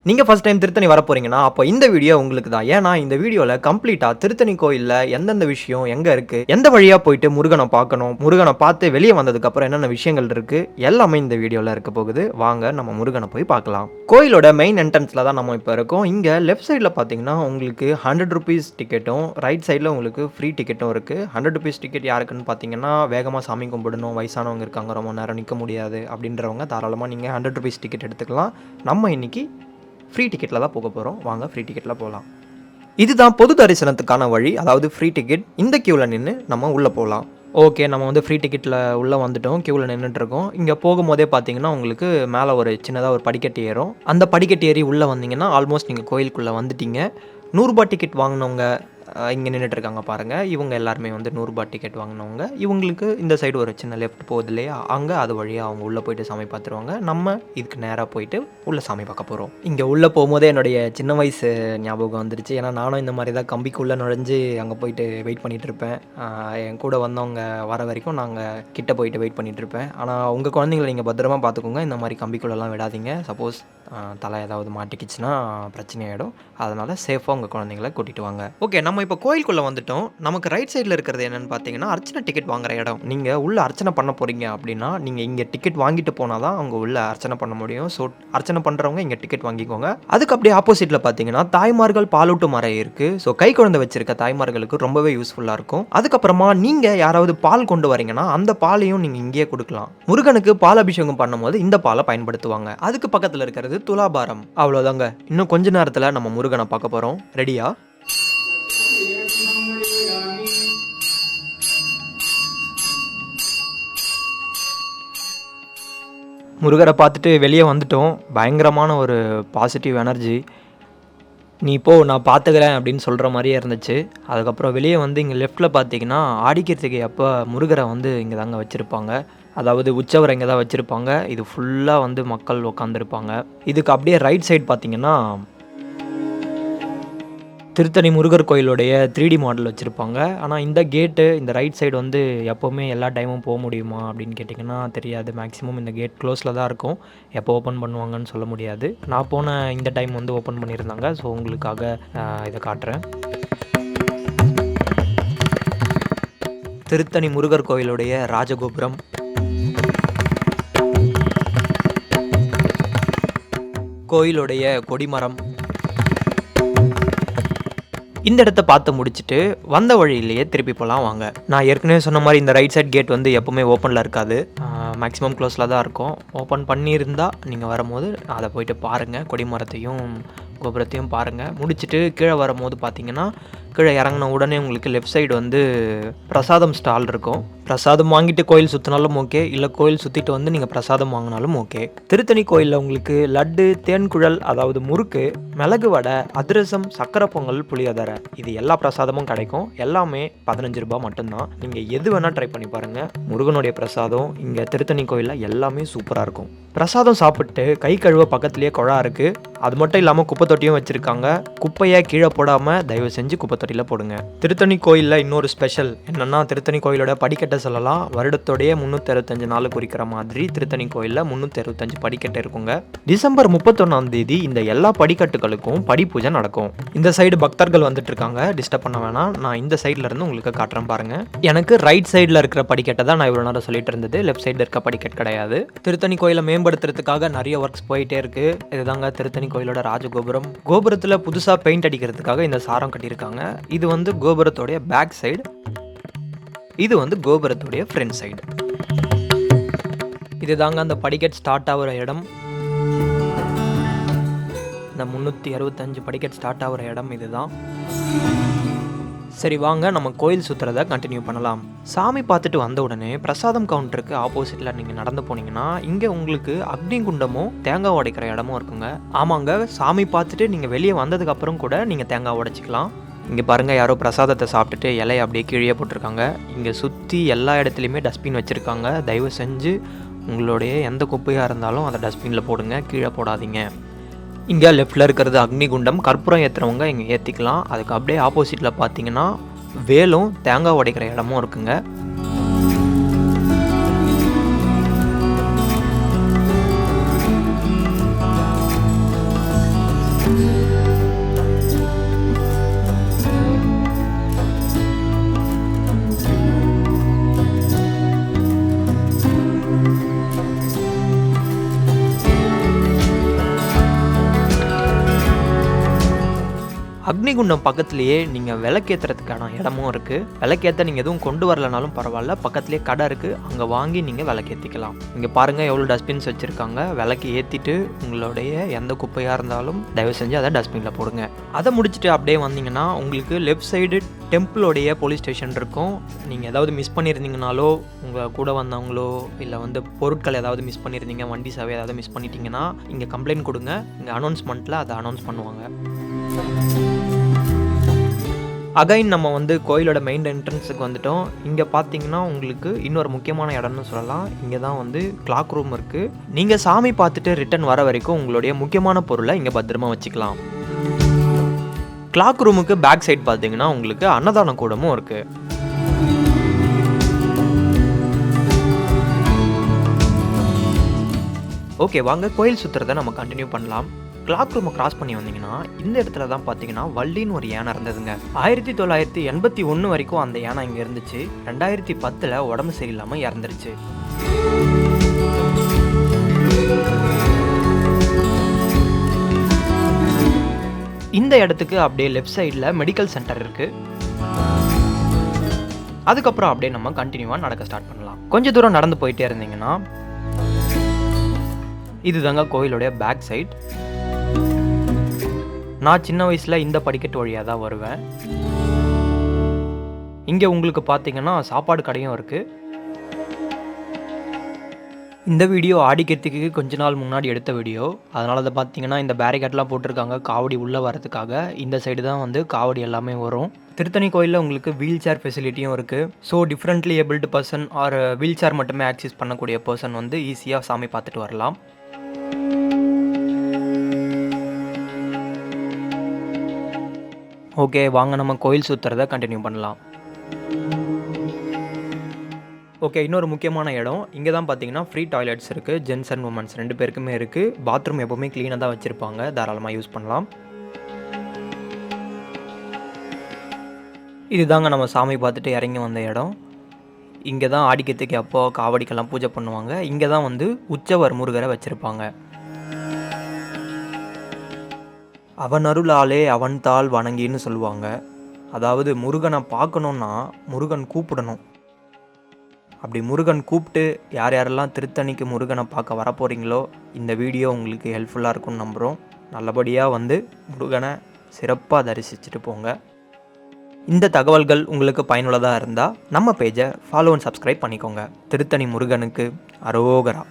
நீங்க first time Tiruttani வரப்போறீங்கன்னா, அப்போ இந்த வீடியோ உங்களுக்கு தான். ஏன்னா, இந்த வீடியோல கம்ப்ளீட்டா திருத்தணி கோயில்ல எந்தெந்த விஷயம் எங்க இருக்கு? எந்த வழியா போயிட்டு முருகன பார்க்கணும்? முருகன பார்த்து வெளிய வந்ததுக்கு அப்புறம் என்னென்ன விஷயங்கள் இருக்கு? எல்லாமே இந்த வீடியோல இருக்க போகுது. வாங்க நம்ம முருகன போய் பார்க்கலாம். கோயிலோட மெயின் என்ட்ரன்ஸ்ல தான் நம்ம இப்ப இருக்கோம். இங்க லெஃப்ட் சைட்ல பார்த்தீங்கன்னா, உங்களுக்கு ₹100 டிக்கெட்டும், ரைட் சைட்ல உங்களுக்கு ஃப்ரீ டிக்கெட்டும் இருக்கு. ₹100 டிக்கெட் யாருக்குன்னு பார்த்தீங்கன்னா, வேகமா சாமி கும்பிடணும், வயசானவங்க இருக்காங்க, ரொம்ப நேரம் நிக்க முடியாது அப்படின்றவங்க தாராளமா நீங்க ₹100 டிக்கெட் எடுத்துக்கலாம். நம்ம இன்னைக்கு ஃப்ரீ டிக்கெட்டில் தான் போக போகிறோம். வாங்க ஃப்ரீ டிக்கெட்டில் போகலாம். இதுதான் பொது தரிசனத்துக்கான வழி. அதாவது ஃப்ரீ டிக்கெட். இந்த கியூவில் நின்று நம்ம உள்ளே போகலாம். ஓகே, நம்ம வந்து ஃப்ரீ டிக்கெட்டில் உள்ளே வந்துட்டோம். கியூவில் நின்றுட்டுருக்கோம். இங்கே போகும்போதே பார்த்தீங்கன்னா உங்களுக்கு மேலே ஒரு சின்னதாக ஒரு படிக்கட்டு ஏறும். அந்த படிக்கட்டு ஏறி உள்ளே வந்தீங்கன்னா ஆல்மோஸ்ட் நீங்கள் கோயிலுக்குள்ளே வந்துட்டீங்க. ₹100 டிக்கெட் வாங்கினவங்க இங்கே நின்றுட்டுருக்காங்க பாருங்கள். இவங்க எல்லாருமே வந்து ₹100 டிக்கெட் வாங்கினவங்க. இவங்களுக்கு இந்த சைடு ஒரு சின்ன லெஃப்ட் போகுது இல்லையா, அங்கே அது வழியாக அவங்க உள்ளே போயிட்டு சாமி பார்த்துருவாங்க. நம்ம இதுக்கு நேராக போயிட்டு உள்ளே சாமி பார்க்க போகிறோம். இங்கே உள்ளே போகும்போதே என்னுடைய சின்ன வயசு ஞாபகம் வந்துருச்சு. ஏன்னா நானும் இந்த மாதிரி தான் கம்பிக்குள்ளே நுழைஞ்சு அங்கே போயிட்டு வெயிட் பண்ணிகிட்டு இருப்பேன். என் கூட வந்தவங்க வர வரைக்கும் நாங்கள் கிட்ட போயிட்டு வெயிட் பண்ணிகிட்டு இருப்பேன். ஆனால் உங்கள் குழந்தைங்களை நீங்கள் பத்திரமா பார்த்துக்கோங்க. இந்த மாதிரி கம்பிக்குள்ளெல்லாம் விடாதீங்க. சப்போஸ் தலை ஏதாவது மாட்டிக்கிச்சுன்னா பிரச்சனை ஆகிடும். அதனால் சேஃபாக உங்கள் குழந்தைங்களை கூட்டிகிட்டு வாங்க. ஓகே, நம்ம இப்போ கோயிலுக்குள்ளே வந்துட்டோம். நமக்கு ரைட் சைடில் இருக்கிறது என்னென்னு பார்த்தீங்கன்னா, அர்ச்சனை டிக்கெட் வாங்குற இடம். நீங்கள் உள்ளே அர்ச்சனை பண்ண போகிறீங்க அப்படின்னா, நீங்கள் இங்கே டிக்கெட் வாங்கிட்டு போனால் தான் அவங்க உள்ளே அர்ச்சனை பண்ண முடியும். ஸோ அர்ச்சனை பண்ணுறவங்க இங்கே டிக்கெட் வாங்கிக்கோங்க. அதுக்கு அப்படியே ஆப்போசிட்டில் பார்த்தீங்கன்னா, தாய்மார்கள் பாலூட்டும் அறை இருக்குது. ஸோ கை குழந்தை வச்சிருக்க தாய்மார்களுக்கு ரொம்பவே யூஸ்ஃபுல்லாக இருக்கும். அதுக்கப்புறமா நீங்கள் யாராவது பால் கொண்டு வரீங்கன்னா, அந்த பாலையும் நீங்கள் இங்கேயே கொடுக்கலாம். முருகனுக்கு பால் அபிஷேகம் பண்ணும்போது இந்த பாலை பயன்படுத்துவாங்க. அதுக்கு பக்கத்தில் இருக்கிறது துலாபாரம். அவ்வளோதாங்க. இன்னும் கொஞ்ச நேரத்தில் நம்ம முருகனை பார்க்க போகிறோம். ரெடியா? முருகரை பார்த்துட்டு வெளியே வந்துட்டோம். பயங்கரமான ஒரு பாசிட்டிவ் எனர்ஜி. நீ போ, நான் பார்த்துக்கிறேன் அப்படின்னு சொல்கிற மாதிரியே இருந்துச்சு. அதுக்கப்புறம் வெளியே வந்து இங்கே லெஃப்ட்டில் பார்த்தீங்கன்னா, ஆடிக்கிறதுக்கு அப்போ முருகரை வந்து இங்கே தாங்க வச்சுருப்பாங்க. அதாவது உற்சவரை இங்கே தான் வச்சுருப்பாங்க. இது ஃபுல்லாக வந்து மக்கள் உட்காந்துருப்பாங்க. இதுக்கு அப்படியே ரைட் சைடு பார்த்தீங்கன்னா, திருத்தணி முருகர் கோயிலுடைய 3D மாடல் வச்சுருப்பாங்க. ஆனால் இந்த கேட்டு, இந்த ரைட் சைடு வந்து எப்போவுமே எல்லா டைமும் போக முடியுமா அப்படின்னு கேட்டிங்கன்னா தெரியாது. மேக்ஸிமம் இந்த கேட் க்ளோஸில் தான் இருக்கும். எப்போ ஓப்பன் பண்ணுவாங்கன்னு சொல்ல முடியாது. நான் போன இந்த டைம் வந்து ஓப்பன் பண்ணியிருந்தாங்க. ஸோ உங்களுக்காக இதை காட்டுறேன். திருத்தணி முருகர் கோயிலுடைய ராஜகோபுரம், கோயிலுடைய கொடிமரம். இந்த இடத்த பார்த்து முடிச்சுட்டு வந்த வழியிலேயே திருப்பி போகலாம் வாங்க. நான் ஏற்கனவே சொன்ன மாதிரி இந்த ரைட் சைட் கேட் வந்து எப்போவுமே ஓப்பனில் இருக்காது. மேக்ஸிமம் க்ளோஸில் தான் இருக்கும். ஓப்பன் பண்ணியிருந்தால் நீங்கள் வரும்போது அதை போயிட்டு பாருங்கள். கொடிமரத்தையும் கோபுரத்தையும் பாருங்கள். முடிச்சுட்டு கீழே வரும்போது பார்த்தீங்கன்னா, கீழே இறங்கின உடனே உங்களுக்கு லெஃப்ட் சைடு வந்து பிரசாதம் ஸ்டால் இருக்கும். பிரசாதம் வாங்கிட்டு கோயில் சுற்றினாலும் ஓகே, இல்லை கோயில் சுற்றிட்டு வந்து நீங்கள் பிரசாதம் வாங்கினாலும் ஓகே. திருத்தணி கோயிலில் உங்களுக்கு லட்டு, தேன்குழல் அதாவது முறுக்கு, மிளகு வடை, அதிரசம், சக்கரை பொங்கல், புளியோதரை இது எல்லா பிரசாதமும் கிடைக்கும். எல்லாமே ₹15 மட்டும்தான். நீங்கள் எது வேணால் ட்ரை பண்ணி பாருங்கள். முருகனுடைய பிரசாதம் இங்கே திருத்தணி கோயிலில் எல்லாமே சூப்பராக இருக்கும். பிரசாதம் சாப்பிட்டு கை கழுவ பக்கத்துலேயே குழா இருக்குது. அது மட்டும் இல்லாமல் குப்பை தொட்டியும் வச்சுருக்காங்க. குப்பையை கீழே போடாமல் தயவு செஞ்சு குப்பை தொட்டியில் போடுங்க. திருத்தணி கோயிலில் இன்னொரு ஸ்பெஷல் என்னென்னா, திருத்தணி கோயிலோட படிக்கட்டை சொல்லலாம். வருடத்தோடைய 365 நாள் குறிக்கிற மாதிரி திருத்தணி கோயிலில் 365 படிக்கட்டு இருக்குங்க. டிசம்பர் 31 இந்த எல்லா படிக்கட்டுகளுக்கும் படி பூஜை நடக்கும். இந்த சைடு பக்தர்கள் வந்துட்டு இருக்காங்க, டிஸ்டர்ப் பண்ண வேணாம். நான் இந்த சைடில் இருந்து உங்களுக்கு காட்டுறேன் பாருங்க. எனக்கு ரைட் சைடில் இருக்கிற படிக்கட்டை தான் நான் இவ்வளோ நேரம் சொல்லிட்டு இருந்தது. லெஃப்ட் சைடில் இருக்க படிக்கட்டு கிடையாது. திருத்தணி கோயிலை மேம்படுத்துறதுக்காக நிறைய ஒர்க்ஸ் போயிட்டே இருக்கு. இதுதாங்க திருத்தணி கோயிலோட ராஜகோபுரம். கோபுரத்தில் புதுசாக பெயிண்ட் அடிக்கிறதுக்காக இந்த சாரம் கட்டியிருக்காங்க. இது வந்து கோபுரத்தோடைய பேக் சைடு, இது வந்து கோபுரத்துடைய ஃப்ரண்ட் சைடு. இது தாங்க அந்த படிக்கட் ஸ்டார்ட் ஆகிற இடம். இந்த 365 படிக்கட் ஸ்டார்ட் ஆகிற இடம் இதுதான். சரி வாங்க நம்ம கோயில் சுற்றுறதை கண்டினியூ பண்ணலாம். சாமி பார்த்துட்டு வந்த உடனே பிரசாதம் கவுண்டருக்கு ஆப்போசிட்டில் நீங்கள் நடந்து போனீங்கன்னா இங்கே உங்களுக்கு அக்னி குண்டமும் தேங்காய் உடைக்கிற இடமும் இருக்குங்க. ஆமாங்க, சாமி பார்த்துட்டு நீங்கள் வெளியே வந்ததுக்கப்புறம் கூட நீங்கள் தேங்காய் உடைச்சிக்கலாம். இங்கே பாருங்கள், யாரோ பிரசாதத்தை சாப்பிட்டுட்டு இலையை அப்படியே கீழே போட்டிருக்காங்க. இங்கே சுற்றி எல்லா இடத்துலையுமே டஸ்ட்பின் வச்சுருக்காங்க. தயவு செஞ்சு உங்களுடைய எந்த குப்பையாக இருந்தாலும் அதை டஸ்ட்பினில் போடுங்க, கீழே போடாதீங்க. இங்கே லெஃப்டில் இருக்கிறது அக்னிகுண்டம். கற்பூரம் ஏற்றுறவங்க இங்கே ஏற்றிக்கலாம். அதுக்கு அப்படியே ஆப்போசிட்டில் பார்த்தீங்கன்னா வேலும் தேங்காய் உடைக்கிற இடமும் இருக்குங்க. அக்னிகுண்டம் பக்கத்துலேயே நீங்கள் விளக்கேற்றுறதுக்கான இடமும் இருக்குது. விளக்கேற்ற நீங்கள் எதுவும் கொண்டு வரலனாலும் பரவாயில்ல, பக்கத்துலேயே கடை இருக்குது, அங்கே வாங்கி நீங்கள் விளக்கேற்றிக்கலாம். இங்கே பாருங்கள் எவ்வளோ டஸ்ட்பின்ஸ் வச்சுருக்காங்க. விளக்கு ஏற்றிட்டு உங்களுடைய எந்த குப்பையாக இருந்தாலும் தயவு செஞ்சு அதை டஸ்ட்பினில் போடுங்க. அதை முடிச்சுட்டு அப்படியே வந்தீங்கன்னா உங்களுக்கு லெஃப்ட் சைடு டெம்பிளோடைய போலீஸ் ஸ்டேஷன் இருக்கும். நீங்கள் ஏதாவது மிஸ் பண்ணியிருந்தீங்கனாலோ, உங்கள் கூட வந்தவங்களோ இல்லை பொருட்கள் ஏதாவது மிஸ் பண்ணியிருந்தீங்க, வண்டி சேவை ஏதாவது மிஸ் பண்ணிட்டீங்கன்னா இங்கே கம்ப்ளைண்ட் கொடுங்க. இங்கே அனௌன்ஸ்மெண்ட்டில் அதை அனௌன்ஸ் பண்ணுவாங்க. அகைன் நம்ம கோயிலோட மெயின் என்ட்ரன்ஸுக்கு வந்துட்டோம். இங்கே பார்த்தீங்கன்னா உங்களுக்கு இன்னொரு முக்கியமான இடம்னு சொல்லலாம். இங்கே தான் கிளாக் ரூம் இருக்குது. நீங்கள் சாமி பார்த்துட்டு ரிட்டர்ன் வர வரைக்கும் உங்களுடைய முக்கியமான பொருளை இங்கே பத்திரமா வச்சுக்கலாம். கிளாக் ரூமுக்கு பேக் சைட் பார்த்தீங்கன்னா உங்களுக்கு அன்னதான கூடமும் இருக்குது. ஓகே, வாங்க கோயில் சுற்றுறதை நம்ம கண்டினியூ பண்ணலாம். கிளாக் ரூமை கிராஸ் பண்ணி வந்தீங்கன்னா இந்த இடத்துல தான் பார்த்தீங்கன்னா வள்ளின்னு ஒரு யானை இருந்ததுங்க. 1981 வரைக்கும் அந்த யானை இங்கே இருந்துச்சு. 2010 உடம்பு சரியில்லாமல் இறந்துருச்சு. இந்த இடத்துக்கு அப்படியே லெஃப்ட் சைடில் மெடிக்கல் சென்டர் இருக்குது. அதுக்கப்புறம் அப்படியே நம்ம கண்டினியூவாக நடக்க ஸ்டார்ட் பண்ணலாம். கொஞ்சம் தூரம் நடந்து போயிட்டே இருந்தீங்கன்னா இதுதாங்க கோயிலுடைய பேக் சைட். நான் சின்ன வயசில் இந்த படிக்கட்டு வழியாக தான் வருவேன். இங்கே உங்களுக்கு பார்த்தீங்கன்னா சாப்பாடு கடையும் இருக்குது. இந்த வீடியோ ஆடிக்கிறதுக்கு கொஞ்ச நாள் முன்னாடி எடுத்த வீடியோ. அதனால அதை பார்த்தீங்கன்னா இந்த பேரிகேட்லாம் போட்டிருக்காங்க காவடி உள்ளே வரதுக்காக. இந்த சைடு தான் காவடி எல்லாமே வரும். திருத்தணி கோயிலில் உங்களுக்கு வீல் சேர் ஃபெசிலிட்டியும் இருக்குது. So differently abled person or wheel chair மட்டுமே ஆக்சஸ் பண்ணக்கூடிய பர்சன் ஈஸியாக சாமி பார்த்துட்டு வரலாம். ஓகே, வாங்க நம்ம கோயில் சுற்றுறதை கண்டினியூ பண்ணலாம். ஓகே, இன்னொரு முக்கியமான இடம். இங்கே தான் பார்த்தீங்கன்னா ஃப்ரீ டாய்லெட்ஸ் இருக்குது. ஜென்ஸ் அண்ட் உமன்ஸ் 2 பேருக்குமே இருக்குது. பாத்ரூம் எப்போவுமே க்ளீனாக தான் வச்சுருப்பாங்க. தாராளமாக யூஸ் பண்ணலாம். இதுதாங்க நம்ம சாமி பார்த்துட்டு இறங்கி வந்த இடம். இங்கே தான் ஆடிக்கிறதுக்கு அப்போ காவடிக்கெல்லாம் பூஜை பண்ணுவாங்க. இங்கே தான் உற்சவர் முருகரை வச்சுருப்பாங்க. அவன் அருளாலே அவன் தாள் வணங்கின்னு சொல்லுவாங்க. அதாவது முருகனை பார்க்கணுன்னா முருகன் கூப்பிடணும். அப்படி முருகன் கூப்பிட்டு யார் யாரெல்லாம் திருத்தணிக்கு முருகனை பார்க்க வரப்போகிறீங்களோ இந்த வீடியோ உங்களுக்கு ஹெல்ப்ஃபுல்லாக இருக்கும்னு நம்புகிறோம். நல்லபடியாக முருகனை சிறப்பாக தரிசிச்சுட்டு போங்க. இந்த தகவல்கள் உங்களுக்கு பயனுள்ளதாக இருந்தால் நம்ம பேஜை ஃபாலோ அண்ட் சப்ஸ்கிரைப் பண்ணிக்கோங்க. திருத்தணி முருகனுக்கு அரோகரா.